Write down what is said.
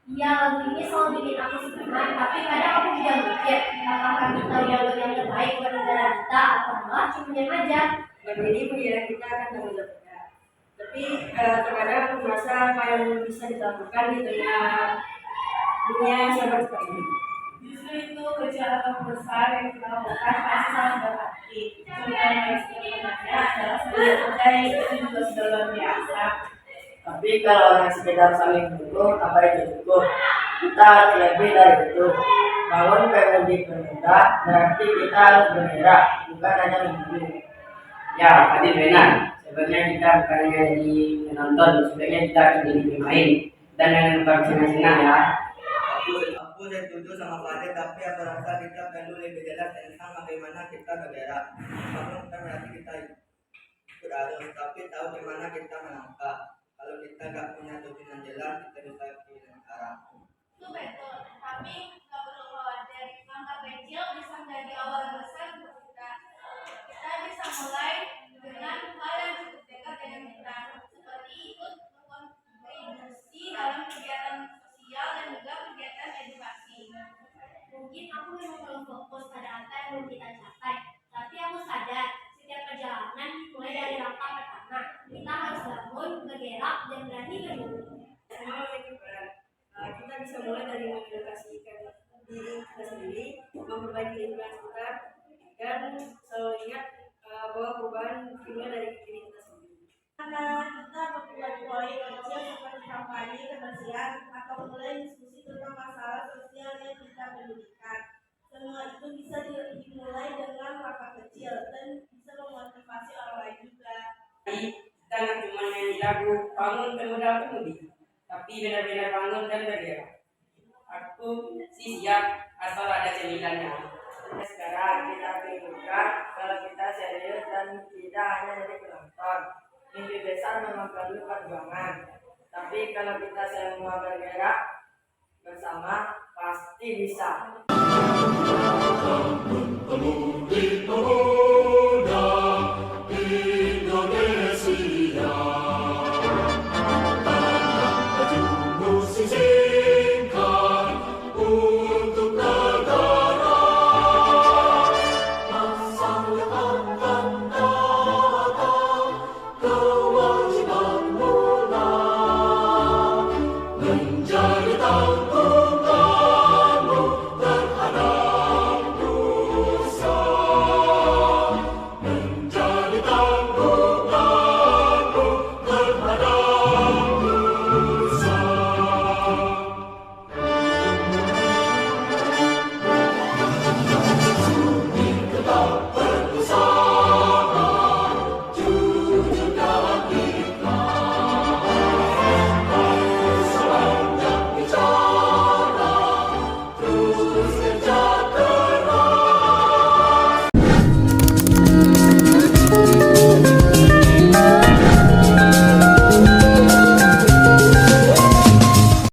Iya, lagu ini selalu bikin aku semangat, tapi kadang aku juga mikir, apakah kita udah buat yang terbaik buat negara kita, atau malah cuma diam aja. Lagu ini mengira kita akan tanggung jawabnya. Tapi terkadang aku merasa apa yang bisa kita lakukan di tengah dunia yang sangat seperti ini. Justru itu kecil atau besar yang kita lakukan pasti sangat berarti. Sebenarnya sebenarnya adalah sebuah kerja yang itu juga sudah luar biasa. Tapi kalau hanya sekedar saling mendukung, apa itu cukup? Kita harus lebih dari itu. Bangun pemudik bermuda, berarti kita harus bergerak, bukan hanya menunggu. Ya, tadi benar. Sebenarnya kita bukan hanya jadi penonton, sebenarnya kita akan jadi pemain. Dan yang nonton senang-senang ya. Aku setuju sama Fadil, tapi aku rasa kita perlu lebih jelas tentang bagaimana kita bergerak. Bangun bukan berarti kita ikut arus, tapi tahu bagaimana kita melangkah. Kalau kita nggak punya tujuan jelas, kita bisa kehilangan arah. Itu betul, tapi nggak perlu khawatir. Langkah kecil bisa menjadi awal besar untuk kita. Kita bisa mulai dengan hal yang cukup dekat dengan kita, seperti ikut berkontribusi dalam kegiatan sosial dan juga kegiatan edukasi. Mungkin aku memang belum fokus pada apa yang belum kita capai, tapi aku sadar setiap perjalanan mulai dari langkah pertama. Kita harus bangun, bergerak, dan berani bermimpi. Semua memiliki peran. Kita bisa mulai dari mengedukasikan diri kita sendiri, memperbaiki lingkungan sekitar, dan selalu ingat bahwa perubahan dimulai dari diri kita sendiri. Karena kita membuat proyek kecil seperti kampanye kebersihan atau mulai diskusi tentang masalah sosial yang kita pedulikan. Semua itu bisa dimulai dengan langkah kecil dan bisa memotivasi orang lain juga. Jadi kita nggak cuma nyanyi lagu bangun pemuda pemudi, tapi benar-benar bangun dan bergerak. Aku sih siap asal ada cemilannya. Sekarang kita tunjukkan kalau kita serius dan tidak hanya jadi penonton. Mimpi besar memang perlu perjuangan, tapi kalau kita semua bergerak bersama pasti bisa. Bangun pemudi pemudi